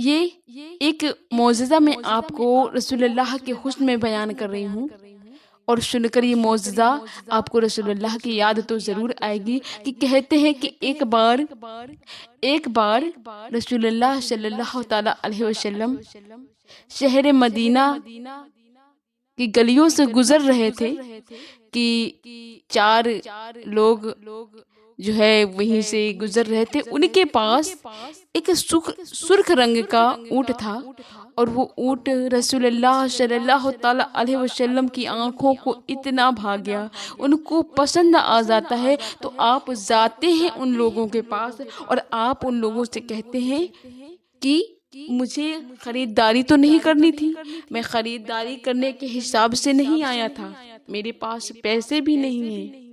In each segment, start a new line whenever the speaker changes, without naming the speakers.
یہ ایک معجزہ میں آپ کو رسول اللہ کے حسن میں بیان کر رہی ہوں، اور سن کر یہ معجزہ آپ کو رسول اللہ کی یاد تو ضرور آئے گی کہ کہتے ہیں کہ ایک بار رسول اللہ صلی اللہ تعالی علیہ وسلم شہر مدینہ کی گلیوں سے گزر رہے تھے کہ چار لوگ جو ہے وہیں سے گزر رہے تھے. ان کے پاس ایک سرخ رنگ کا اونٹ تھا، اور وہ اونٹ رسول اللہ صلی اللہ تعالی علیہ وسلم کی آنکھوں کو اتنا بھا گیا، ان کو پسند آ جاتا ہے. تو آپ جاتے ہیں ان لوگوں کے پاس اور آپ ان لوگوں سے کہتے ہیں کہ مجھے خریداری تو نہیں کرنی تھی، میں خریداری کرنے کے حساب سے نہیں آیا تھا، میرے پاس پیسے بھی نہیں ہیں،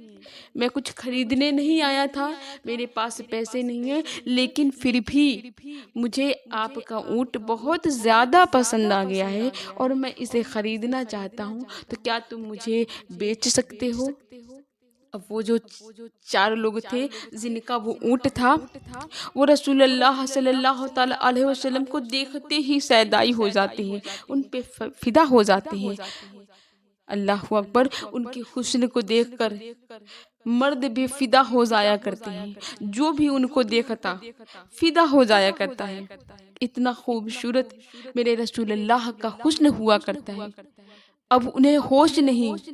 میں کچھ خریدنے نہیں آیا تھا، میرے پاس پیسے نہیں ہیں، لیکن پھر بھی مجھے آپ کا اونٹ بہت زیادہ پسند آ گیا ہے اور میں اسے خریدنا چاہتا ہوں، تو کیا تم مجھے بیچ سکتے ہو؟ اب وہ جو چار لوگ تھے جن کا وہ اونٹ تھا، وہ رسول اللہ صلی اللہ تعالی علیہ وسلم کو دیکھتے ہی شیدائی ہو جاتے ہیں، ان پہ فدا ہو جاتے ہیں. اللہ اکبر. ان کے حسن کو دیکھ کر مرد بھی فدا ہو جایا کرتے ہیں، جو بھی ان کو دیکھتا فدا ہو جایا کرتا ہے. اتنا خوبصورت میرے رسول اللہ کا حسن ہوا کرتا ہے. اب انہیں ہوش نہیں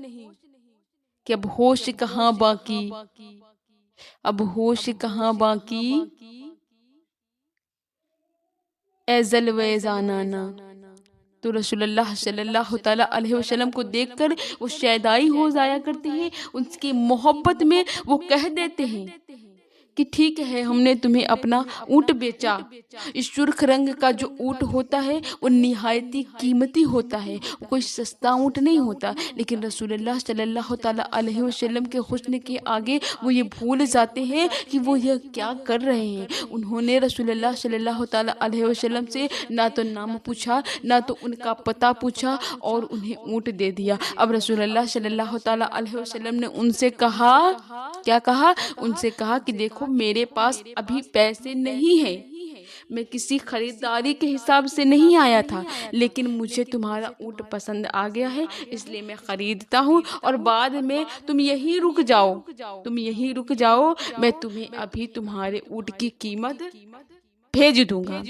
کہ اب ہوش کہاں باقی، اب ہوش کہاں باقی، اے جلوے جانانا. تو رسول اللہ صلی اللہ تعالی علیہ وسلم کو دیکھ کر وہ شیدائی ہو جایا کرتے ہیں، ان کی محبت میں وہ کہہ دیتے ہیں کہ ٹھیک ہے، ہم نے تمہیں اپنا اونٹ بیچا. اس سرخ رنگ کا جو اونٹ ہوتا ہے وہ نہایتی قیمتی ہوتا ہے، وہ کوئی سستا اونٹ نہیں ہوتا. لیکن رسول اللہ صلی اللہ تعالی علیہ وسلم کے حسن کے آگے وہ یہ بھول جاتے ہیں کہ وہ یہ کیا کر رہے ہیں. انہوں نے رسول اللہ صلی اللہ تعالی علیہ وسلم سے نہ تو نام پوچھا، نہ تو ان کا پتہ پوچھا، اور انہیں اونٹ دے دیا. اب رسول اللہ صلی اللہ تعالی علیہ وسلم نے ان سے کہا، کیا کہا؟ ان سے کہا کہ دیکھو میرے پاس ابھی پیسے نہیں ہیں، میں کسی خریداری کے حساب سے نہیں آیا تھا، لیکن مجھے تمہارا اونٹ پسند آ گیا ہے، اس لیے میں خریدتا ہوں، اور بعد میں تم یہیں رک جاؤ، میں تمہیں ابھی تمہارے اونٹ کی قیمت بھیج دوں گا.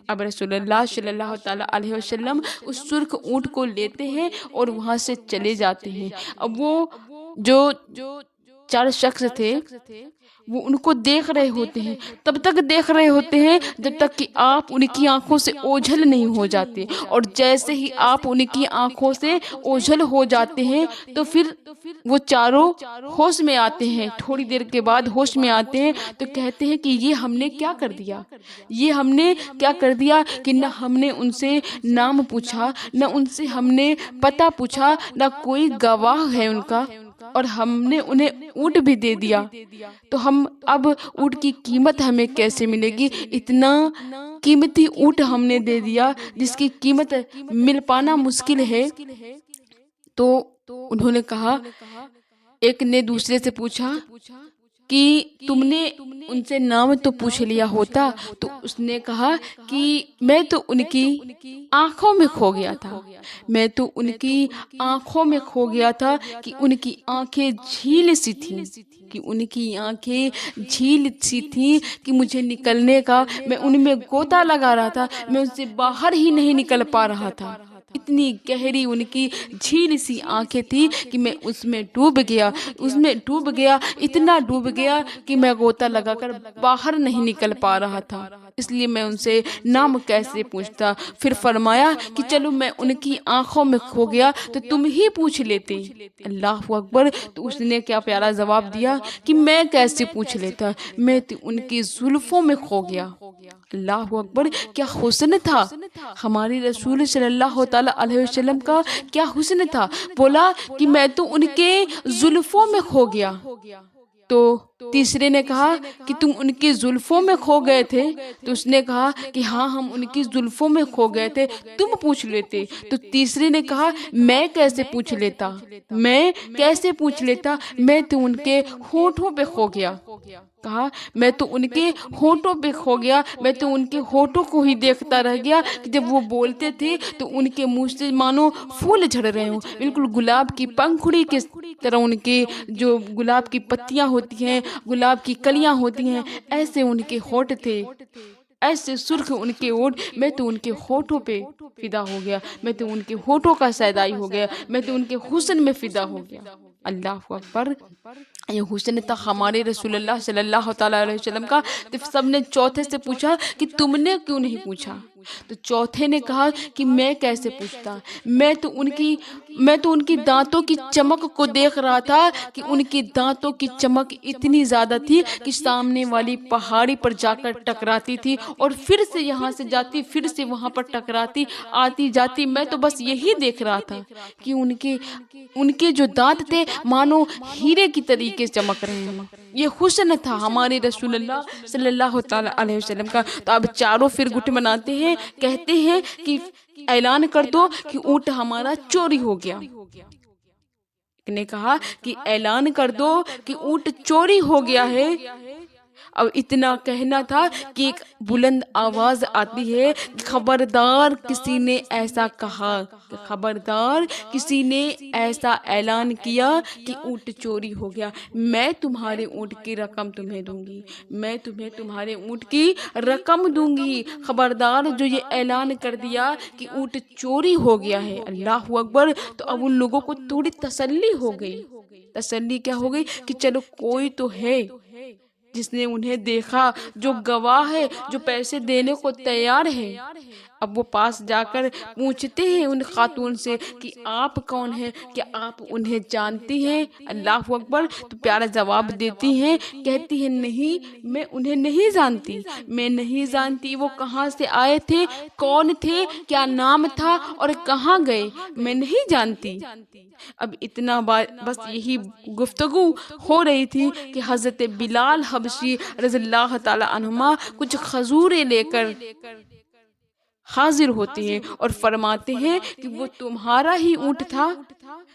اب رسول اللہ صلی اللہ تعالی علیہ وسلم اس سرخ اونٹ کو لیتے ہیں اور وہاں سے چلے جاتے ہیں. اب وہ جو چار شخص تھے وہ ان کو دیکھ رہے ہوتے ہیں، تب تک دیکھ رہے ہوتے ہیں جب تک کہ آپ ان کی آنکھوں سے اوجھل نہیں ہو جاتے، اور جیسے ہی آپ ان کی آنکھوں سے اوجھل ہو جاتے ہیں تو پھر وہ چاروں ہوش میں آتے ہیں. تھوڑی دیر کے بعد ہوش میں آتے ہیں تو کہتے ہیں کہ یہ ہم نے کیا کر دیا، یہ ہم نے کیا کر دیا کہ نہ ہم نے ان سے نام پوچھا، نہ ان سے ہم نے پتہ پوچھا، نہ کوئی گواہ ہے ان کا، اور ہم نے انہیں اونٹ بھی دے دیا. تو ہم اب اونٹ کی قیمت ہمیں کیسے ملے گی؟ اتنا قیمتی اونٹ ہم نے دے دیا جس کی قیمت مل پانا مشکل ہے. تو انہوں نے کہا، ایک نے دوسرے سے پوچھا کہ تم نے ان سے نام تو پوچھ لیا ہوتا. تو اس نے کہا کہ میں تو ان کی آنکھوں میں کھو گیا تھا، میں تو ان کی آنکھوں میں کھو گیا تھا کہ ان کی آنکھیں جھیل سی تھیں، کہ ان کی آنکھیں جھیل سی تھیں کہ مجھے نکلنے کا، میں ان میں غوطہ لگا رہا تھا، میں ان سے باہر ہی نہیں نکل پا رہا تھا. اتنی گہری ان کی جھیل سی آنکھیں تھی کہ میں اس میں ڈوب گیا، اتنا ڈوب گیا کہ میں غوطہ لگا کر باہر نہیں نکل پا رہا تھا، اس لیے میں ان سے نام کیسے پوچھتا. پھر فرمایا کہ چلو میں ان کی آنکھوں میں کھو گیا تو تم ہی پوچھ لیتے. اللہ اکبر. تو اس نے کیا پیارا جواب دیا کہ میں کیسے پوچھ لیتا، میں تو ان کی زلفوں میں کھو گیا. اللہ اکبر. کیا حسن تھا ہماری رسول صلی اللہ تعالی علیہ وسلم کا، کیا حسن تھا. بولا کہ میں تو ان کے زلفوں میں کھو گیا. تو تیسرے نے کہا کہ تم ان کی زلفوں میں کھو گئے تھے؟ تو اس نے کہا کہ ہاں ہم ان کی زلفوں میں کھو گئے تھے، تم پوچھ لیتے۔ تو تیسرے نے کہا میں کیسے پوچھ لیتا، میں کیسے پوچھ لیتا، میں تو ان کے ہونٹوں پہ کھو گیا۔ کہا میں تو ان کے ہونٹوں پہ کھو گیا، میں تو ان کے ہونٹوں کو ہی دیکھتا رہ گیا کہ جب وہ بولتے تھے تو ان کے منہ سے مانو پھول جھڑ رہے ہوں، بالکل گلاب کی پنکھڑی کی طرح ان کے جو گلاب کی پتیاں ہوتی ہیں، گلاب کی کلیاں ہوتی ہیں، ایسے ان کے ہونٹ تھے، ایسے سرخ ان کے ہونٹ۔ میں تو ان کے ہونٹوں پہ فدا ہو گیا، میں تو ان کے ہونٹوں کا شیدائی ہو گیا، میں تو ان کے حسن میں فدا ہو گیا۔ اللہ اکبر! یہ حسن تھا ہمارے رسول اللہ صلی اللہ تعالیٰ علیہ وسلم کا۔ تو سب نے چوتھے سے پوچھا کہ تم نے کیوں نہیں پوچھا؟ تو چوتھے نے کہا کہ میں کیسے پوچھتا، میں تو ان کی دانتوں کی چمک کو دیکھ رہا تھا کہ ان کی دانتوں کی چمک اتنی زیادہ تھی کہ سامنے والی پہاڑی پر جا کر ٹکراتی تھی اور پھر سے یہاں سے جاتی، پھر سے وہاں پر ٹکراتی، آتی جاتی۔ میں تو بس یہی دیکھ رہا تھا کہ ان کے جو دانت تھے مانو ہیرے کی طریقے سے چمک رہے ہیں۔ یہ حسن تھا ہمارے رسول اللہ صلی اللہ تعالیٰ علیہ وسلم کا۔ تو اب چاروں پھر گٹ مناتے ہیں، کہتے ہیں کہ اعلان کر دو کہ اونٹ ہمارا چوری ہو گیا۔ ایک نے کہا کہ اعلان کر دو کہ اونٹ چوری ہو گیا ہے۔ اب اتنا کہنا تھا کہ ایک بلند آواز آتی ہے، خبردار کسی نے ایسا کہا، خبردار کسی نے ایسا اعلان کیا کہ اونٹ چوری ہو گیا، میں تمہارے اونٹ کی رقم تمہیں دوں گی، میں تمہیں تمہارے اونٹ کی رقم دوں گی۔ خبردار جو یہ اعلان کر دیا کہ اونٹ چوری ہو گیا ہے۔ اللہ اکبر! تو اب ان لوگوں کو تھوڑی تسلی ہو گئی۔ تسلی کیا ہو گئی کہ چلو کوئی تو ہے جس نے انہیں دیکھا، جو گواہ ہے، جو پیسے دینے کو تیار ہے۔ اب وہ پاس جا کر پوچھتے ہیں ان خاتون سے کہ آپ کون ہیں، کیا آپ انہیں جانتی ہیں؟ اللہ اکبر! تو پیارا جواب دیتی ہیں، کہتی ہیں نہیں، میں انہیں نہیں جانتی، میں نہیں جانتی، وہ کہاں سے آئے تھے، کون تھے، کیا نام تھا اور کہاں گئے، میں نہیں جانتی۔ اب اتنا بس یہی گفتگو ہو رہی تھی کہ حضرت بلال حبشی رضی اللہ تعالی عنہما کچھ کھجوریں لے کر حاضر ہوتے ہیں اور فرماتے ہیں کہ وہ تمہارا ہی اونٹ تھا،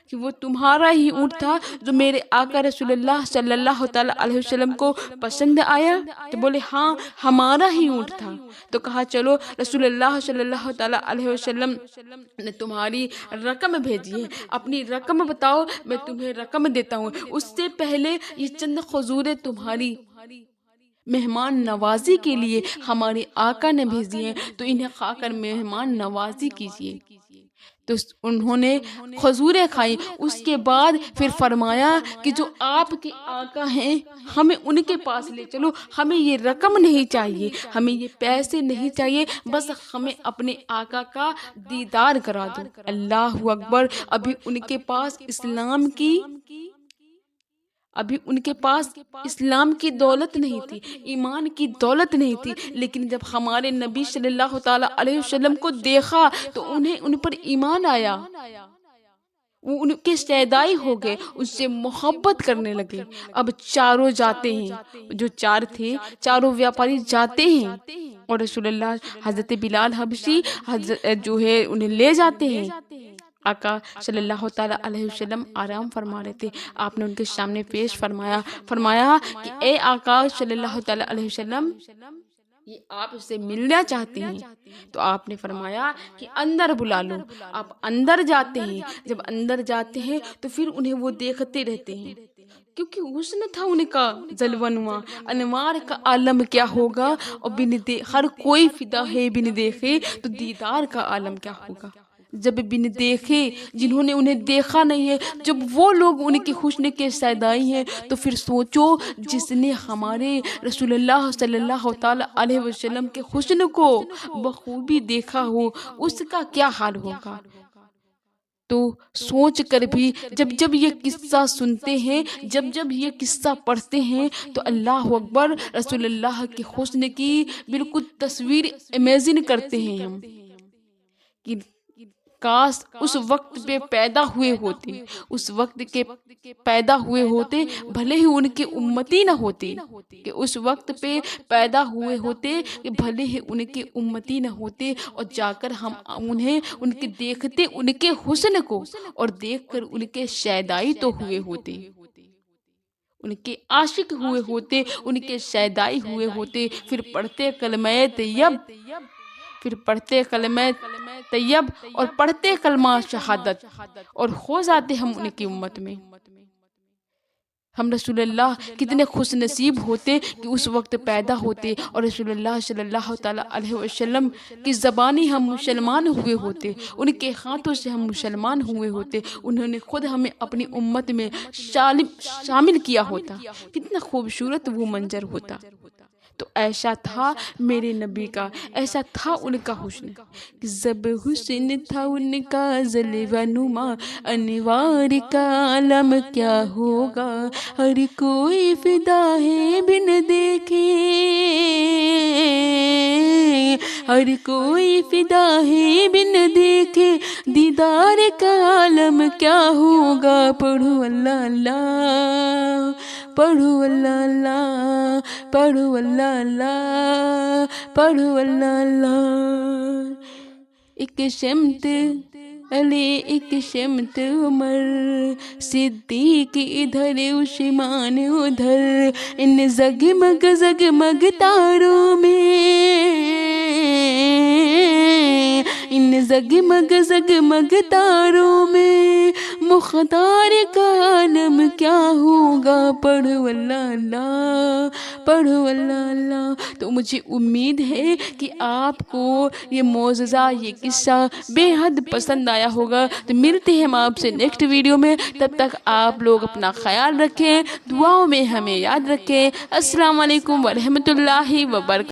کہ وہ تمہارا ہی اونٹ تھا جو میرے آقا رسول اللہ صلی اللہ تعالی علیہ وسلم کو پسند آیا؟ تو بولے ہاں ہمارا ہی اونٹ تھا۔ تو کہا چلو رسول اللہ صلی اللہ تعالی علیہ وسلم نے تمہاری رقم بھیجی ہے، اپنی رقم بتاؤ، میں تمہیں رقم دیتا ہوں۔ اس سے پہلے یہ چند کھجوریں تمہاری مہمان نوازی کے لیے ہمارے آقا نے بھیجی ہیں، تو انہیں کھا کر مہمان نوازی کیجیے۔ تو انہوں نے کھجوریں کھائی۔ اس کے بعد پھر فرمایا کہ جو آپ کے آقا ہیں ہمیں ان کے پاس لے چلو، ہمیں یہ رقم نہیں چاہیے، ہمیں یہ پیسے نہیں چاہیے، بس ہمیں اپنے آقا کا دیدار کرا دو۔ اللہ اکبر! ابھی ان کے پاس اسلام کی دولت نہیں تھی، ایمان کی دولت نہیں تھی، لیکن جب ہمارے نبی صلی اللہ تعالی علیہ وسلم کو دیکھا تو انہیں ان پر ایمان آیا، وہ ان کے شیدائی ہو گئے، ان سے محبت کرنے لگے۔ اب چاروں جاتے ہیں، جو چار تھے چاروں ویاپاری جاتے ہیں اور رسول اللہ حضرت بلال حبشی جو ہے انہیں لے جاتے ہیں۔ آقا صلی اللہ تعالیٰ علیہ وسلم آرام فرما رہے تھے، آپ نے ان کے سامنے پیش فرمایا کہ اے آقا صلی اللہ تعالیٰ علیہ وسلم، یہ آپ سے ملنا چاہتے ہیں؟ تو آپ نے فرمایا کہ اندر بلا لو۔ آپ اندر جاتے ہیں، جب اندر جاتے ہیں تو پھر انہیں وہ دیکھتے رہتے ہیں، کیونکہ حسن تھا ان کا جلوہ، انوار کا عالم کیا ہوگا، اور ہر کوئی فدا ہے بن دیکھے، تو دیدار کا عالم کیا ہوگا جب بن دیکھے، جنہوں نے انہیں دیکھا نہیں ہے، جب وہ لوگ ان کی حسن کے شیدائی ہیں، تو پھر سوچو جس نے ہمارے رسول اللہ صلی اللہ تعالی علیہ وسلم کے حسن کو بخوبی دیکھا ہو، اس کا کیا حال ہوگا۔ تو سوچ کر بھی جب یہ قصہ سنتے ہیں، جب یہ قصہ پڑھتے ہیں، تو اللہ اکبر، رسول اللہ کے حسن کی بالکل تصویر امیجن کرتے ہیں ہم کہ کاش اس وقت پہ پیدا ہوئے ہوتے، اس وقت کے پیدا ہوئے ہوتے، بھلے ہی ان کی امتی نہ ہوتی، کہ اس وقت پہ پیدا ہوئے ہوتے کہ بھلے ہی ان کی امتی نہ ہوتے، اور جا کر ہم انہیں ان کے دیکھتے ان کے حسن کو، اور دیکھ کر ان کے شیدائی تو ہوئے ہوتے، ان کے عاشق ہوئے ہوتے، ان کے شیدائی ہوئے ہوتے، پھر پڑھتے کلمہ طیب، پھر پڑھتے کلمہ طیب اور پڑھتے کلمہ شہادت، اور ہو جاتے ہم ان کی امت میں۔ ہم رسول اللہ کتنے خوش نصیب ہوتے کہ اس وقت پیدا ہوتے، اور رسول اللہ صلی اللہ تعالیٰ علیہ وسلم کی زبانی ہم مسلمان ہوئے ہوتے، ان کے ہاتھوں سے ہم مسلمان ہوئے ہوتے، انہوں نے خود ہمیں اپنی امت میں شامل کیا ہوتا، کتنا خوبصورت وہ منظر ہوتا۔ تو ایسا تھا میرے نبی کا، ایسا تھا ان کا حسن، جب حسن تھا ان کا جلوہ نما، انوار کا عالم کیا ہوگا، ہر کوئی فدا ہے بن دیکھے، ہر کوئی فدا ہے بن دیکھے، دیدار کا عالم کیا ہوگا، پڑھو اللہ اللہ، پڑھو اللہ اللہ، پڑھو اللہ اللہ، پڑھو اللہ اللہ۔ ایک شمت علی، ایک شمت عمر، صدیق ادھر عثمان ادھر، ان زگمگ زگمگ تاروں میں، ان زگمگ زگمگ تاروں میں، مختار کا عالم کیا ہوگا، پڑھو اللہ اللہ، پڑھو اللہ اللہ۔ تو مجھے امید ہے کہ آپ کو یہ معجزہ، یہ قصہ بے حد پسند آیا ہوگا۔ تو ملتے ہیں ہم آپ سے نیکسٹ ویڈیو میں، تب تک آپ لوگ اپنا خیال رکھیں، دعاؤں میں ہمیں یاد رکھیں۔ السلام علیکم ورحمۃ اللہ وبرکاتہ۔